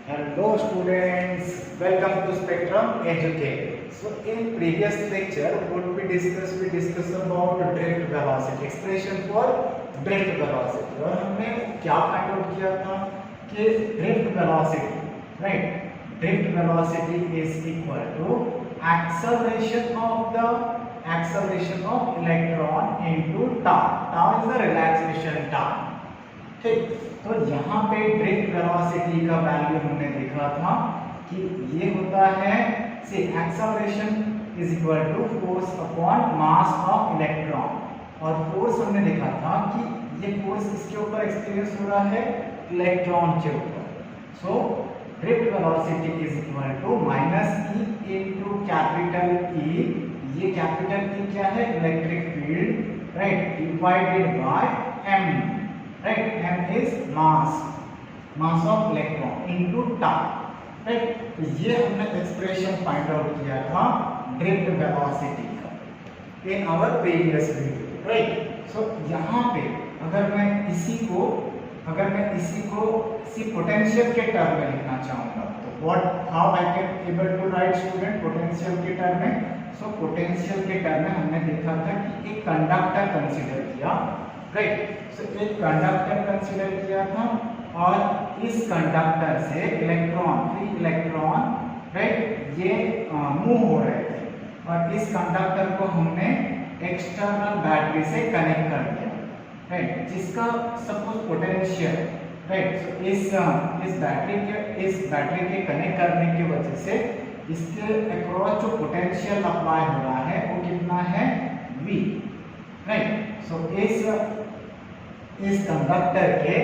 Hello students, welcome to Spectrum Educate. So in previous lecture what we discussed about drift velocity, expression for drift velocity. और हमने क्या find out किया था कि drift velocity, right? Drift velocity is equal to acceleration of electron into tau. Tau is the relaxation time. ठीक, तो यहाँ पे ड्रिफ्ट वेलोसिटी का वैल्यू हमने देखा था कि ये होता है से acceleration is equal to force upon mass of electron, और फोर्स हमने देखा था कि ये फोर्स इसके ऊपर एक्सपीरियंस हो रहा है इलेक्ट्रॉन के ऊपर. So drift velocity is equal to minus e into capital E. ये कैपिटल ई क्या है? Electric field, right, divided by m. Right, m is mass of electron into tau. Right, तो ये हमने एक्सप्रेशन फाइंड आउट किया था drift velocity का in our previous video. Right, so यहाँ पे अगर मैं इसी को पोटेंशियल के टर्म में लिखना चाहूँगा तो how I can able to write student potential के टर्म में. सो पोटेंशियल के टर्म में हमने देखा था कि एक कंडक्टर कंसीडर किया, राइट. सो एक कंडक्टर कंसीडर किया था और इस कंडक्टर से फ्री इलेक्ट्रॉन, राइट, ये मूव हो रहे थे और इस कंडक्टर को हमने एक्सटर्नल बैटरी से कनेक्ट कर दिया, राइट, जिसका सपोज पोटेंशियल, राइट. सो इस बैटरी के कनेक्ट करने की वजह से इसके अक्रॉस जो पोटेंशियल अप्लाई हो रहा है वो कितना है? V, right. सो इस कंडक्टर के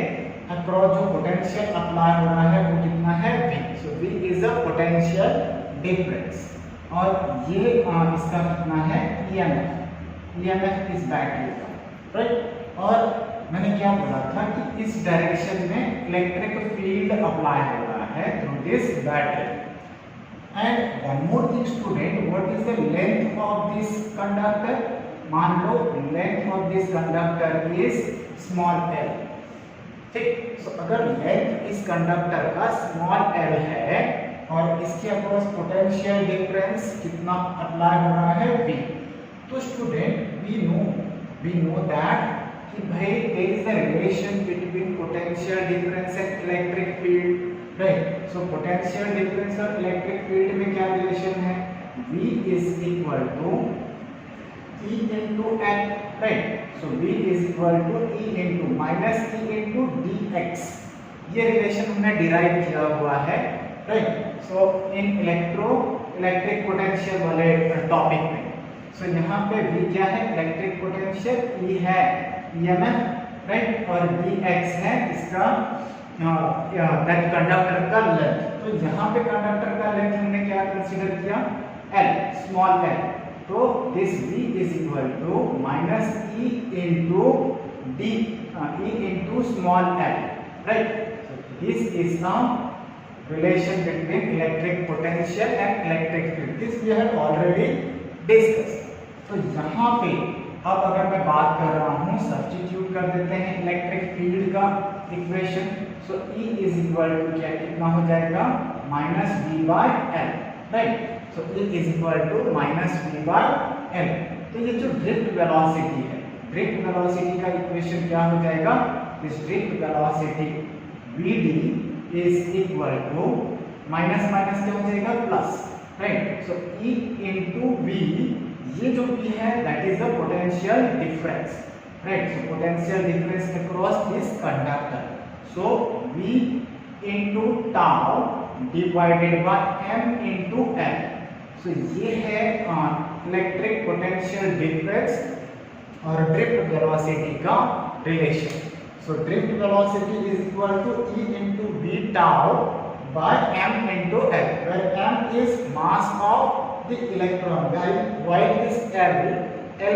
अक्रॉस जो पोटेंशियल अप्लाई हो रहा है वो कितना है? V. So V is a potential difference और ये इसका कितना है? EMF इस बैटरी का, राइट. और मैंने क्या बोला था कि इस डायरेक्शन में इलेक्ट्रिक फील्ड अप्लाई हो रहा है through this battery. And one more thing student, what is the length of this conductor? मान लो length of this conductor is small l. ठीक, सो अगर लेंथ इस कंडक्टर का स्मॉल l है और इसके अक्रॉस पोटेंशियल डिफरेंस कितना अप्लाई हो रहा है? V. तो स्टूडेंट वी नो दैट कि भाई there is a relation between potential difference and electric field, right. So potential difference और इलेक्ट्रिक फील्ड में क्या रिलेशन है? V is equal to E into N, right. So V is equal to E into minus E into dx. ये relation हमने derive किया हुआ है, राइट. सो इन इलेक्ट्रिक पोटेंशियल वाले टॉपिक में. सो यहाँ पे V क्या है? इलेक्ट्रिक पोटेंशियल, E है EMF, राइट, और dx है इसका दैट कंडक्टर का लेंथ. तो यहाँ पे कंडक्टर का लेंथ हमने क्या कंसीडर किया? L, small l. तो this V is equal to minus E into D, E into small l, right. So this is the relation between electric potential and electric field. This we have already discussed. तो यहाँ पे अब अगर मैं बात कर रहा हूँ, सब्स्टिट्यूट कर देते हैं इलेक्ट्रिक फील्ड का equation. So E is equal to क्या कितना हो जाएगा? minus V by L, right. So E is equal to minus V by L. तो ये जो ड्रिफ्ट वेलोसिटी है, ड्रिफ्ट वेलोसिटी का इक्वेशन क्या हो जाएगा? This drift velocity Vd is equal to minus क्या हो जाएगा? Plus, right. So E into V, ये जो V है that is the potential difference, right. So potential difference across this conductor. So V into tau divided by m into L. So ये है electric potential difference और drift velocity का relation. So drift velocity is equal to E into V tau by m into L, where m is mass of the electron, while this L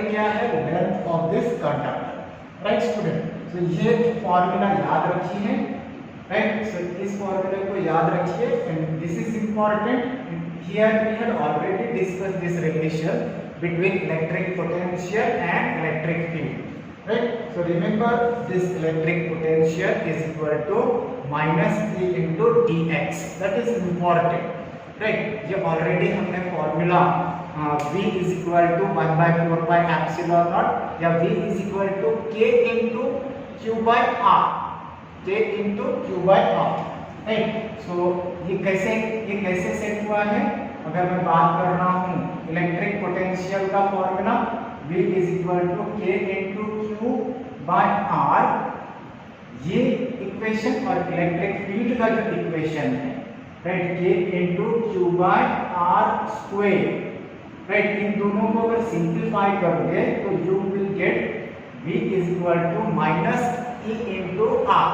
क्या है? Length of this conductor, right student. So ये formula याद रखिए, right. सो इस फॉर्मूले को याद रखिए and this is important. Here we had already discussed this relation between electric potential and electric field. right? So remember this electric potential is equal to minus E into dx. That is important, right? ये already हमने formula V is equal to 1 by 4 pi epsilon naught या V is equal to K into Q by R, K into Q by R, right? So ये कैसे set हुआ है? अगर मैं बात कर रहा हूँ इलेक्ट्रिक पोटेंशियल का formula V is equal to K into Q by R, ये इक्वेशन और इलेक्ट्रिक फील्ड का जो इक्वेशन है, right, K into Q by R square, right, इन दोनों को अगर सिंप्लीफाई करोगे तो you will get V is equal to minus E into R,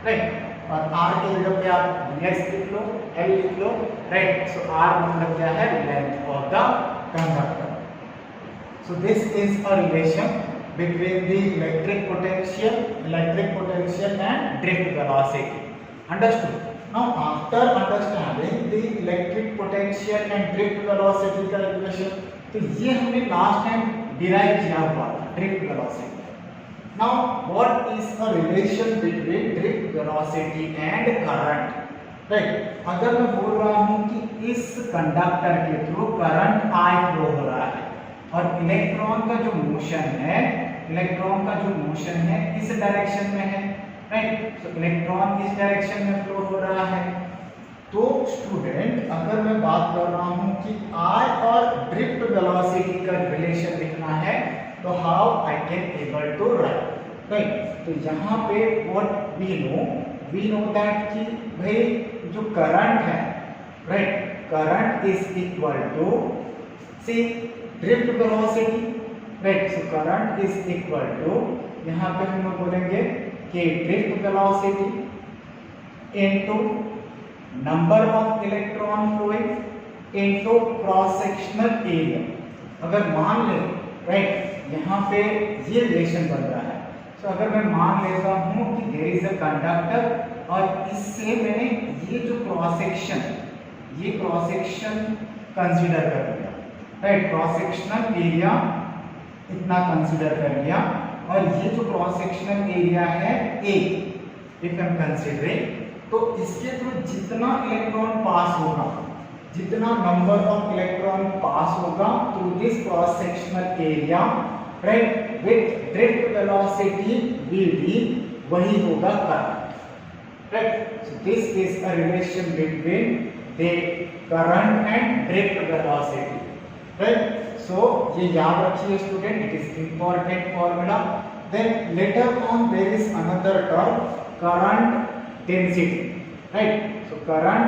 right, और R की जगह पे आप dx लिख लो, L लिख लो, राइट. सो R मतलब क्या है? Length of the conductor. So this is a relation between the electric potential and drift velocity. Understood? Now after understanding the electric potential and drift velocity का equation, तो ये हमने last time derive किया हुआ था drift velocity. Now what is a relation between drift velocity and current? Right? अगर मैं बोल रहा हूँ कि इस कंडक्टर के थ्रू करंट I फ्लो हो रहा है और इलेक्ट्रॉन का जो मोशन है इस डायरेक्शन में है, राइट. तो इलेक्ट्रॉन इस डायरेक्शन में फ्लो हो रहा है. तो स्टूडेंट अगर मैं बात कर रहा हूं कि I और ड्रिफ्ट वेलोसिटी का रिलेशन लिखना है तो how I can able to write, right. तो यहाँ पे व्हाट वी नो दैट कि भाई जो करंट है, right, current is equal to C drift velocity, right. So current is equal to, यहाँ पे हम लोग बोलेंगे कि drift velocity into number of electron flowing into cross sectional area. अगर मान ले, राइट, यहाँ पे ये रिलेशन बन रहा है. तो अगर मैं मान लेता हूँ कि देयर इज अ कंडक्टर और इससे मैंने ये जो क्रॉस सेक्शन कंसीडर कर लिया, राइट, क्रॉस सेक्शनल एरिया इतना कंसीडर कर लिया और ये जो क्रॉस सेक्शनल एरिया है A, if I am considering, तो इसके थ्रू जितना इलेक्ट्रॉन पास होगा, जितना नंबर ऑफ इलेक्ट्रॉन पास होगा through this cross sectional area, right, with drift velocity VD, वही होगा current, right. So this is a relation between the current and drift velocity, right. So ये याद रखिए student, it is important formula. Then later on there is another term current density, right. So current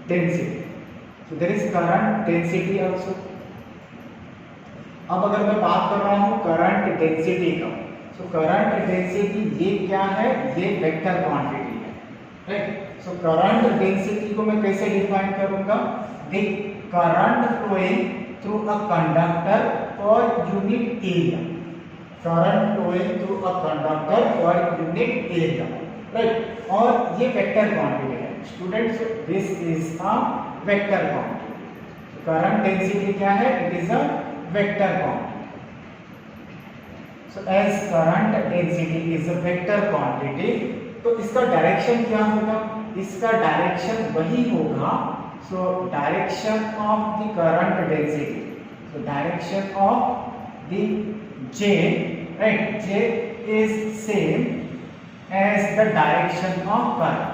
density, so there is current density also. अब अगर मैं बात कर रहा हूं करंट डेंसिटी का, सो करंट डेंसिटी ये क्या है? ये वेक्टर क्वांटिटी है, राइट. सो करंट डेंसिटी को मैं कैसे डिफाइन करूंगा? The current flowing through a conductor for unit area, current flowing through a conductor for unit area, right. और ये वेक्टर क्वांटिटी है students, this is a vector quantity. Current density क्या है? It is a vector quantity. So as current density is a vector quantity, तो इसका direction क्या होगा? इसका डायरेक्शन वही होगा, so direction of the current density, so direction of the J, right, J is same as the direction of current.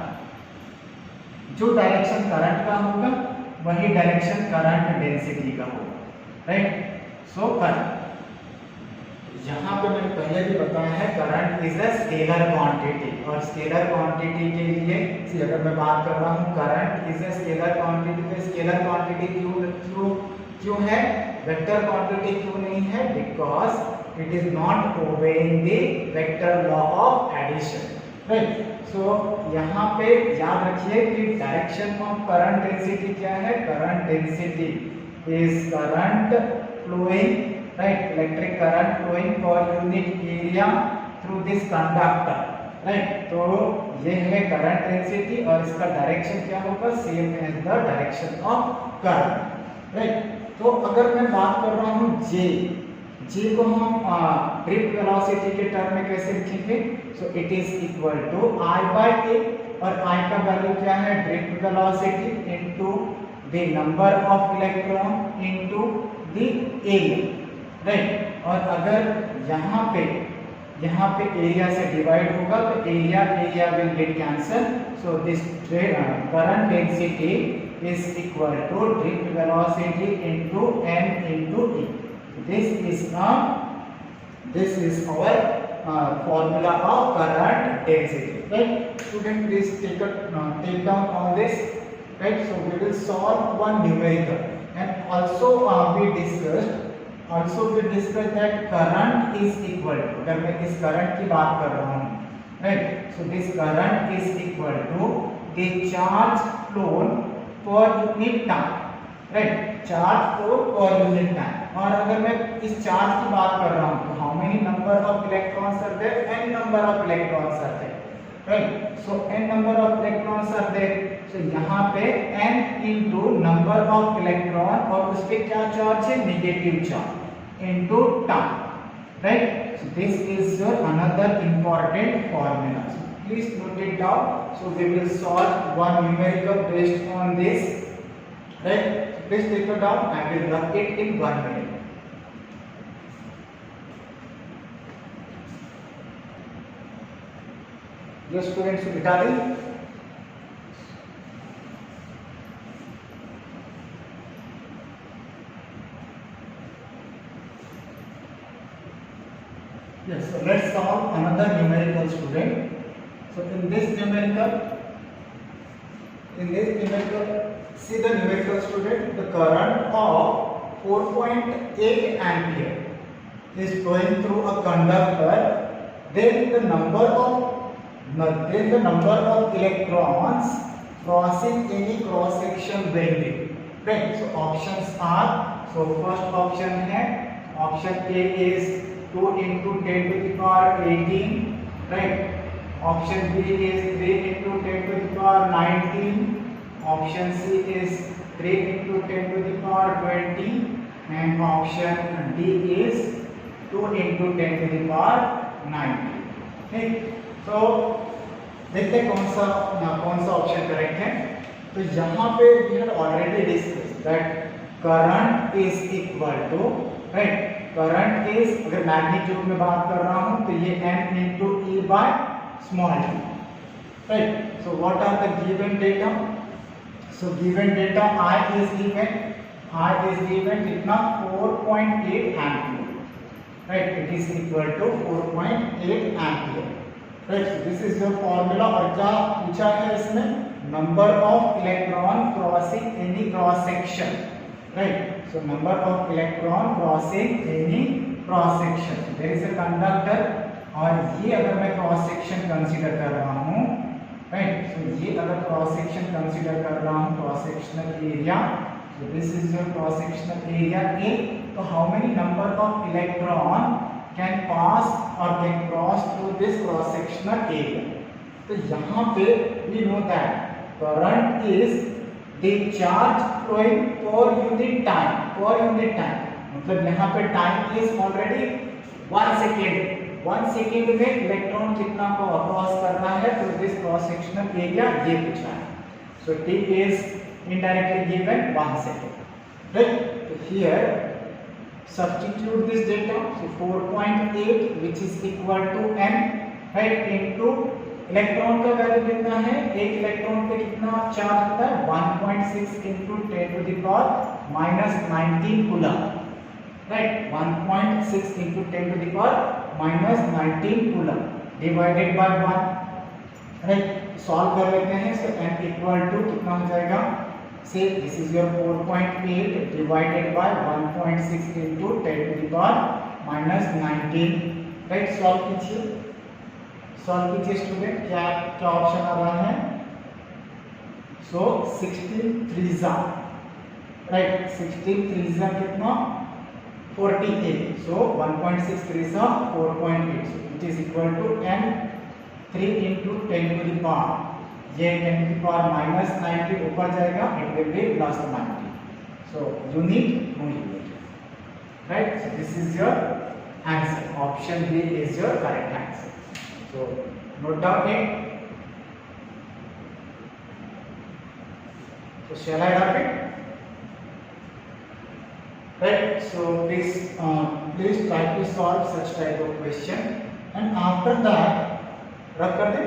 जो direction current का होगा वही डायरेक्शन करंट डेंसिटी का होगा, राइट. सो करंट, यहाँ पे मैंने पहले भी बताया है current is a scalar quantity, और स्केलर क्वांटिटी के लिए अगर मैं बात कर रहा हूँ current is a scalar quantity, तो स्केलर क्वांटिटी क्यों है? वेक्टर क्वांटिटी क्यों नहीं है? Because it is not obeying the vector law of addition, right. So यहाँ पे याद रखिए कि डायरेक्शन ऑफ करंट डेंसिटी क्या है? Current density is current flowing, right, electric current flowing for unit area through this conductor, right. तो ये है करंट डेंसिटी और इसका डायरेक्शन क्या होगा? Same as the direction of current, right. तो अगर मैं बात कर रहा हूँ J जी को हम ड्रिफ्ट वेलोसिटी के टर्म में कैसे लिखेंगे? So it is equal to I by A, और I का वैल्यू क्या है? Drift velocity into the number of electron into the area, right. और अगर यहाँ पे एरिया से डिवाइड होगा तो area will get cancel, so this current density is equal to drift velocity into m into e। This is our formula of current density, right? Student, please take down all this, right? So we will solve one numerical, and also we discussed that current is equal to, अगर मैं इस current की बात कर रहा हूँ, right? So this current is equal to the charge flown per unit time, right? Charge flow per unit time। और अगर मैं इस चार्ज की बात कर रहा हूँ तो how many number of electrons are there? n number of electrons are there, right. So n number of electrons are there, so यहाँ पे n into number of electron और उस पे क्या चार्ज है? Negative charge into time, right. So this is your another important formula, so please note it down. So we will solve one numerical based on this, right? Please take it down. I will run it in 1 minute. Yes, students, Italy. Yes, so let's solve another numerical, student. So in this numerical, see the numerical, student, the current of 4.8 ampere is going through a conductor, then the number of electrons crossing any cross section will be, right? So options are, so first option है, option A is 2 into 10 to the power 18, right? Option B is 3 into 10 to the power 19, option C is 3 into 10 to the power 20, and option D is 2 into 10 to the power 90, ठीक। तो देखते हैं कौन सा option correct है। तो यहाँ पे we had already discussed that current is equal to, right? Current is, अगर मैग्नीट्यूड में बात कर रहा हूँ तो ये m into e by small t, right? So what are the given data? So given data I is given कितना? 4.8 ampere, right? It is equal to 4.8 ampere, right? So this is your formula। और क्या पूछा है इसमें? Number of electron crossing any cross section, right? So number of electron crossing any cross section, there is a conductor, और ये अगर मैं cross section consider कर रहा हूँ, राइट? सो ये अगर क्रॉस सेक्शन कंसीडर कर रहा हूँ, cross sectional area, so this is your cross sectional area A। तो how many number of electron can pass or can cross through this cross sectional area? तो यहाँ पे we know that current is the charge flowing per unit time, मतलब यहाँ पे time is already 1 second. 1 second में electron कितना को cross करना है, तो दिस क्रॉस सेक्शनल एरिया ये पूछा है। So T is indirectly given 1 second, right? तो here substitute this data, so 4.8 which is equal to m, right, into electron का वैल्यू कितना है? एक इलेक्ट्रॉन पे कितना चार्ज होता है? 1.6 into 10 to the power minus 19 coulomb, right? 1.6 into 10 to the power minus 19 coulomb divided by 1, right? Solve कर लेते हैं। सो m इक्वल टू कितना हो जाएगा? से this is your 4.8 divided by 1.6 into 10 to the power minus 19, right? Solve कीजिए student. क्या option आ रहा है? सो 16 3 राइट, 16 3 कितना? 48। So 1.6 3 4.8, so it is equal to m 3 into 10 to the power, ये 10 to the power minus 90 ऊपर जाएगा, it will be plus 90। So unit no unit, right? So this is your answer. Option B is your correct answer. So note down it. So shall I wrap it? Right. So please try to solve such type of question, and after that रब कर दे.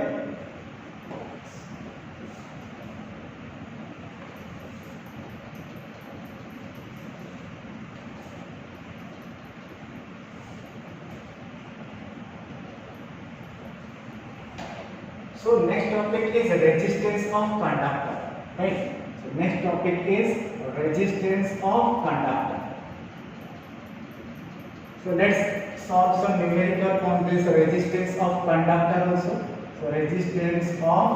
So next topic is resistance of conductor, right? So next topic is resistance of conductor. So let's solve some numerical on this resistance of conductor also. So resistance of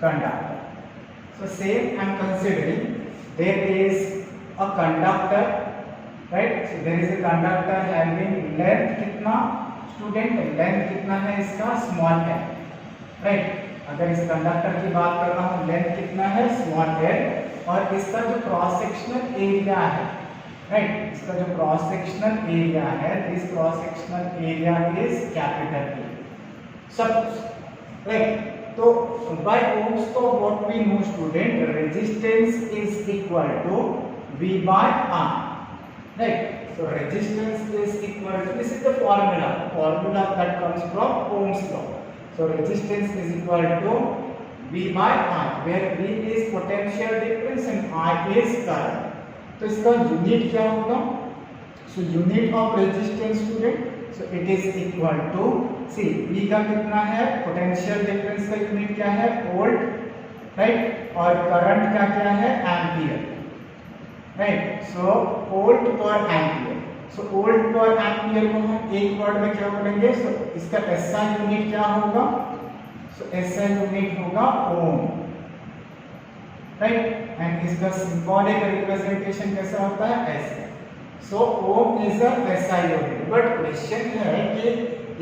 conductor. So same I am considering there is a conductor, right? So there is a conductor having length कितना student, length कितना है इसका, small है, right? अगर इस conductor की बात कर रहा हूँ, लेंथ कितना है, स्मॉल है, और इसका जो क्रॉस सेक्शनल एरिया है, राइट, इसका जो क्रॉस सेक्शनल एरिया है, this cross sectional area is capital A, सब राइट. तो by Ohm's law what we know student, resistance is equal to V by R, right? So resistance is equal to, this is the formula that comes from Ohm's law. So resistance is equal to V by I, where V is potential difference and I is current. तो इसका unit क्या होगा? So unit of resistance student, so it is equal to, see V का कितना है, potential difference का unit क्या है, वोल्ट, राइट, और करंट का क्या है, एम्पियर, राइट. सो वोल्ट पर एम्पियर. सो वोल्ट पर एम्पियर को हम एक वर्ड में क्या बोलेंगे? सो इसका एसआई यूनिट क्या होगा? सो एसआई यूनिट होगा ओम, राइट. एंड इसका सिंबॉलिक रिप्रेजेंटेशन कैसा होता है? ऐसे. So ohm is a SI unit. But question है कि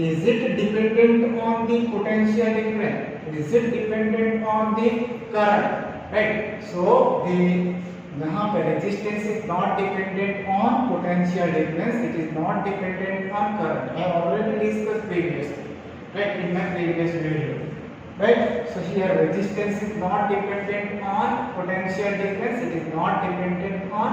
is it dependent on the potential difference, is it dependent on the current, right. So the यहाँ पे resistance is not dependent on potential difference, it is not dependent on current. I already discussed previously, right, in my previous video, right? So here resistance is not dependent on potential difference, it is not dependent on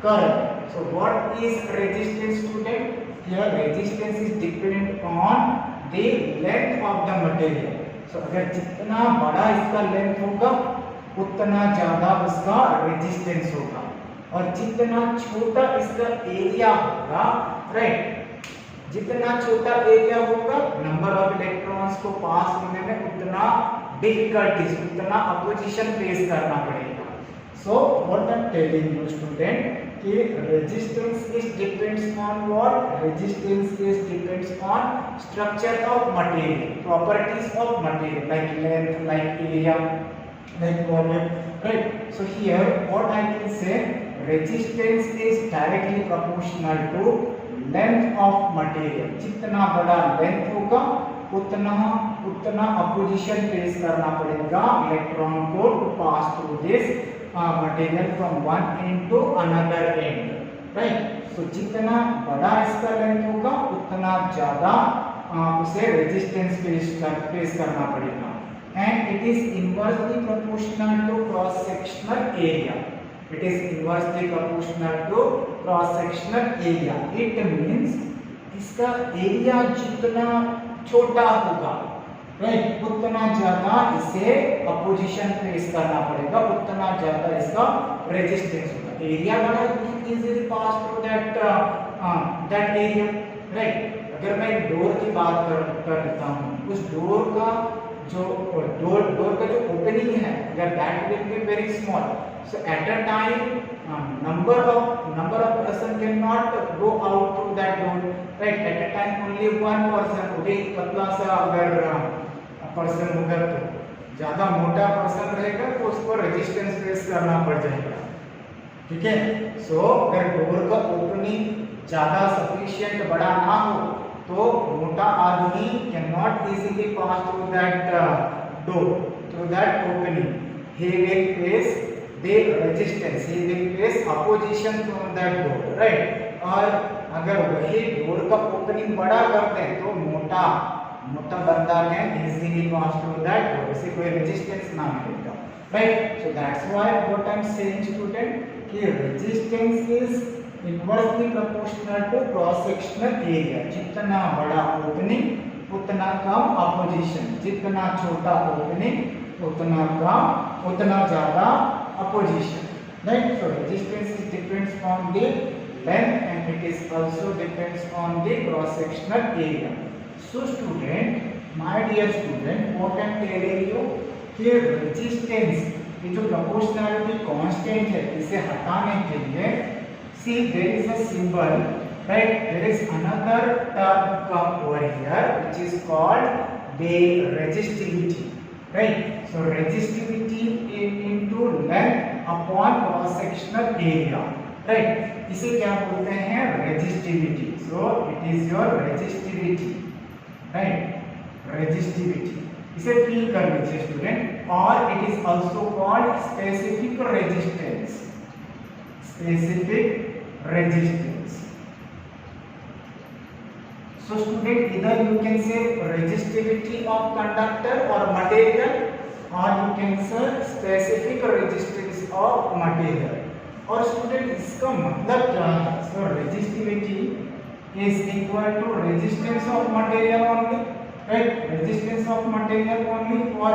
current. So what is resistance student? Here resistance is dependent on the length of the material. So अगर जितना बड़ा इसका length होगा उतना ज्यादा उसका resistance होगा, और जितना छोटा इसका एरिया होगा, राइट, जितना छोटा एरिया होगा नंबर ऑफ इलेक्ट्रॉन्स को पास होने में उतना डिफिकल्टीज, उतना अपोजिशन फेस करना पड़ेगा. So what I am telling you student कि resistance is depends on what? Resistance is depends on structure of material, properties of material like length, like area, like volume, right? So here what I can say, resistance is directly proportional to length of material. जितना बड़ा length होगा उतना opposition face करना पड़ेगा electron को to pass through this material from one end to another end, right. So जितना बड़ा इसका लेंथ होगा उतना ज्यादा उसे रेजिस्टेंस फेस करना पड़ेगा. And it is inversely proportional to cross sectional area. It is inversely proportional to cross sectional area. It means इसका एरिया जितना छोटा होगा, राइट, उतना ज्यादा इसे अपोजिशन फेस करना पड़ेगा, उतना ज्यादा इसका रेजिस्टेंस होगा. एरिया बड़ा है, easily pass through that area, right. अगर मैं डोर की बात कर लेता हूँ, उस डोर का जो डोर का जो ओपनिंग है, अगर that will be very small, so at a time number of person cannot go out through that door, right? At a time only one person, okay, पतला सा अगर पर्सन होगा तो ज्यादा मोटा पर्सन रहेगा तो उसको रेजिस्टेंस फेस करना पड़ जाएगा, ठीक है. सो अगर डोर का ओपनिंग ज्यादा सफिशिएंट बड़ा ना हो तो मोटा आदमी can not easily pass through that door, through that opening. He will face the resistance, he will face opposition from that door, right? और अगर वही डोर का ओपनिंग बड़ा करते हैं तो मोटा बंदा can easily pass through that door, इसे कोई रेजिस्टेंस ना मिलेगा, right? So that's why what I am saying student कि resistance is inversely proportional to cross sectional area. जितना बड़ा ओपनिंग उतना कम अपोजिशन, जितना छोटा ओपनिंग उतना ज्यादा opposition, right? So resistance is depends on the length and it is also depends on the cross sectional area. So student, my dear student, what I am telling you कि resistance ये जो proportionality constant है इसे हटाने के लिए see there is a symbol, right? There is another term come over here which is called the resistivity, right? So resistivity into length upon cross sectional area, right? इसे क्या बोलते हैं? Resistivity. So it is your resistivity, right? Resistivity इसे feel कर लीजिए student. और it is also called specific resistance, specific resistance. So student इधर you can say resistivity of conductor और मटेरियल, और you can say specific resistance of material. और student इसका मतलब क्या है? So resistivity is equal to resistance of material only, right? Resistance of material only for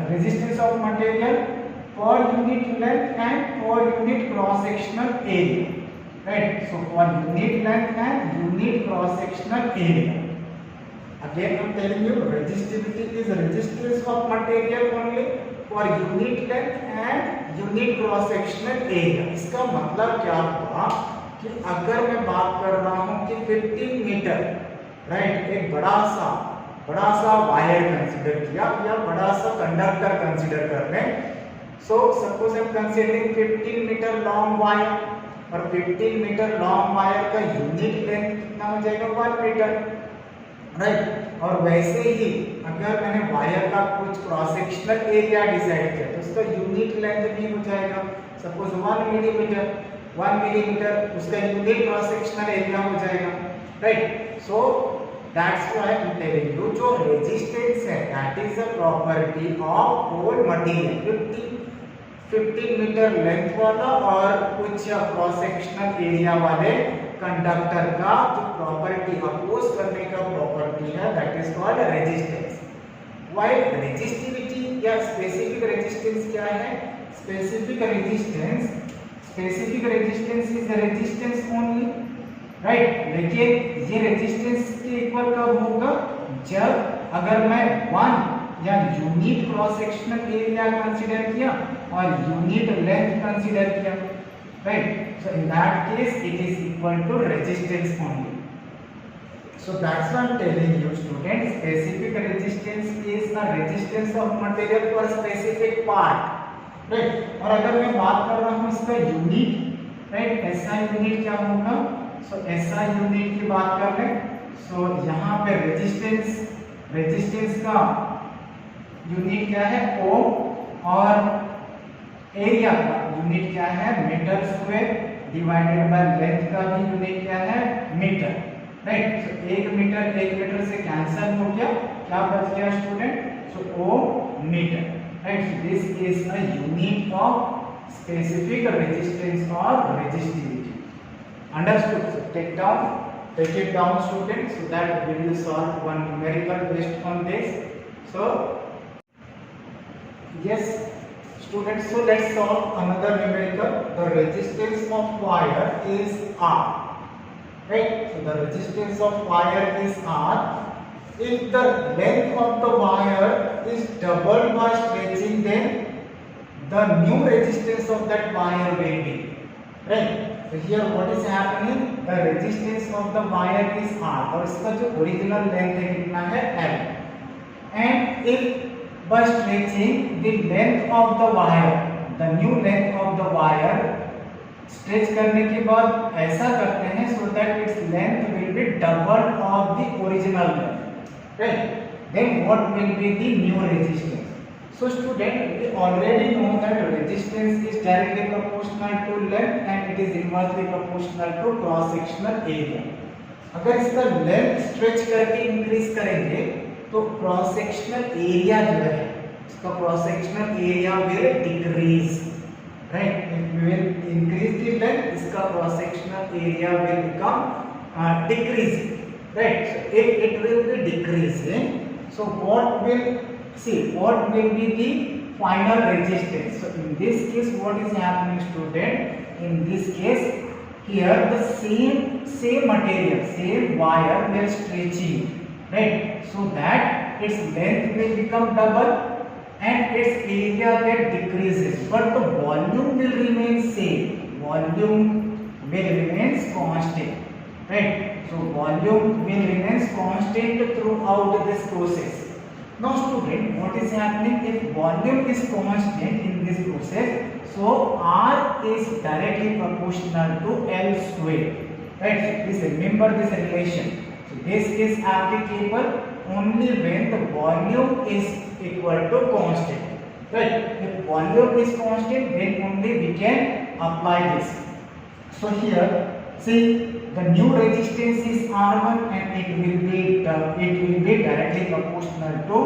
resistance of material for unit length and for unit cross sectional area, right? So for unit length and unit cross sectional area. Again I am telling you, resistivity is resistance of material only for unit length and unit cross sectional area। इसका मतलब क्या हुआ कि अगर मैं बात कर रहा हूँ कि 15 मीटर, राइट, एक बड़ा सा वायर कंसीडर किया या बड़ा सा कंडक्टर कंसीडर कर रहे हैं। So suppose I am considering 15 metre long wire, और 15 मीटर लॉन्ग वायर का यूनिट लेंथ कितना हो जाएगा? 1 मीटर, राइट? और वैसे ही अगर मैंने वायर का कुछ क्रॉस सेक्शनल एरिया डिसाइड किया तो उसका यूनिट लेंथ भी हो जाएगा सपोज 1 मिलीमीटर, उसका यूनिट क्रॉस सेक्शनल एरिया हो जाएगा, right? So that's why I am telling you जो रेजिस्टेंस है that is a property of whole material. 15 metre length वाला और कुछ क्रॉस सेक्शनल एरिया वाले कंडक्टर का जो प्रॉपर्टी अपोज करने का प्रॉपर्टी है that is called resistance. While resistivity या स्पेसिफिक रेजिस्टेंस क्या है? Specific resistance is resistance only, right? लेकिन ये रेजिस्टेंस के इक्वल कब होगा? जब अगर मैं 1 या unit cross sectional area consider किया और यूनिट लेंथ कंसीडर किया, right? So in that case it is equal to resistance only. So that's why I am telling you students, specific resistance is the resistance of material for specific part, right? और अगर मैं बात कर रहा हूँ इसका unit, right? SI unit क्या होगा? So SI यूनिट की बात कर लें, so यहाँ पे रेजिस्टेंस का यूनिट क्या है? ओम, और एरिया का यूनिट क्या है? Metre square, divided by length का भी यूनिट क्या है? Metre, right? सो 1 मीटर से कैंसिल हो गया, क्या बच गया student? So ohm metre, right? So this is a unit of specific resistance और resistivity. Understood? So take it down students so that we will solve one numerical based on this. So yes students, so let's solve another numerical. The resistance of wire is R, right? So the resistance of wire is R. If the length of the wire is doubled by stretching, then the new resistance of that wire will be, right? So here what is happening? The resistance of the wire is R और इसका जो original length है कितना है? L. And if by stretching the length of the wire, the new length of the wire, stretch करने के बाद ऐसा करते हैं so that its length will be double of the original length, right? Then what will be the new resistance? So student, we already know that resistance is directly proportional to length and it is inversely proportional to cross sectional area. अगर इसका length stretch करके increase करेंगे तो cross sectional area जो है इसका cross sectional area will decrease, right. If we will increase the length इसका cross sectional area will become decrease, right. So if it will be decreasing, so what will be the final resistance? So in this case what is happening student, in this case here the same material, same wire we are stretching, right, so that its length will become double and its area get decreases, but the volume will remain same, volume will remains constant, right. So volume will remains constant throughout this process. Now student, what is happening if volume is constant in this process? So R is directly proportional to L square, right. So please remember this relation. So this is applicable only when the volume is equal to constant, right. If volume is constant, then only we can apply this. So here see the new resistance is R1 and it will be directly proportional to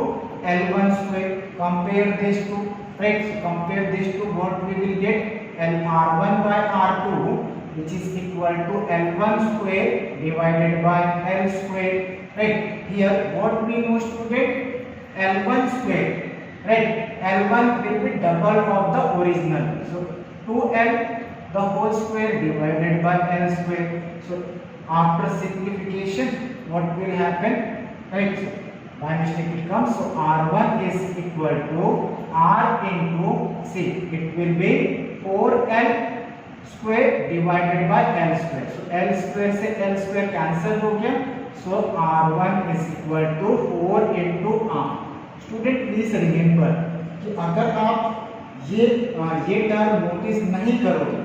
L1 square. Compare these two, right. So compare these two, what we will get? R1 by R2 which is equal to L1 square divided by L square, right. Here what we know student, L1 square, right. L1 will be double of the original, so 2L the whole square divided by L square. So after simplification what will happen, right. So by mistake it comes, so R1 is equal to R into C, it will be 4L square divided by L square. So L square से L square cancel हो गया, so R1 is equal to 4 into R. Student please remember कि अगर आप ये term notice नहीं करोगे,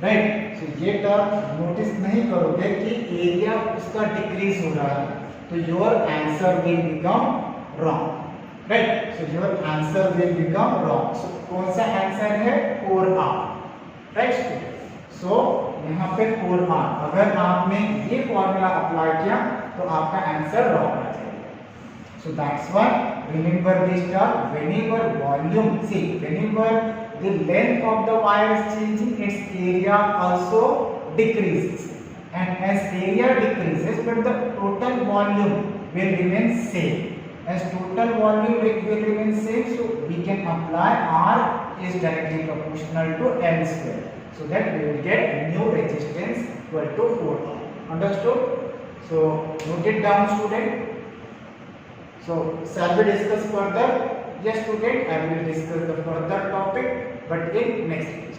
right, so ये टर्म नोटिस नहीं करोगे कि एरिया उसका डिक्रीज हो रहा है, तो your answer will become wrong, right. So your answer will become wrong. So कौन सा आंसर है? 4R, right. सो यहाँ पे 4R, अगर आपने ये फॉर्मूला अप्लाई किया तो आपका आंसर रॉन्ग आ जाएगा. So that's why remember this term, whenever volume, see whenever the length of the wire is changing, its area also decreases, and as area decreases but the total volume will remain same. As total volume will remain same, so we can apply R is directly proportional to L square, so that we will get new resistance equal to 4R. Understood? So note it down student. So shall we discuss further? Yes student, I will discuss the further topic but in next class.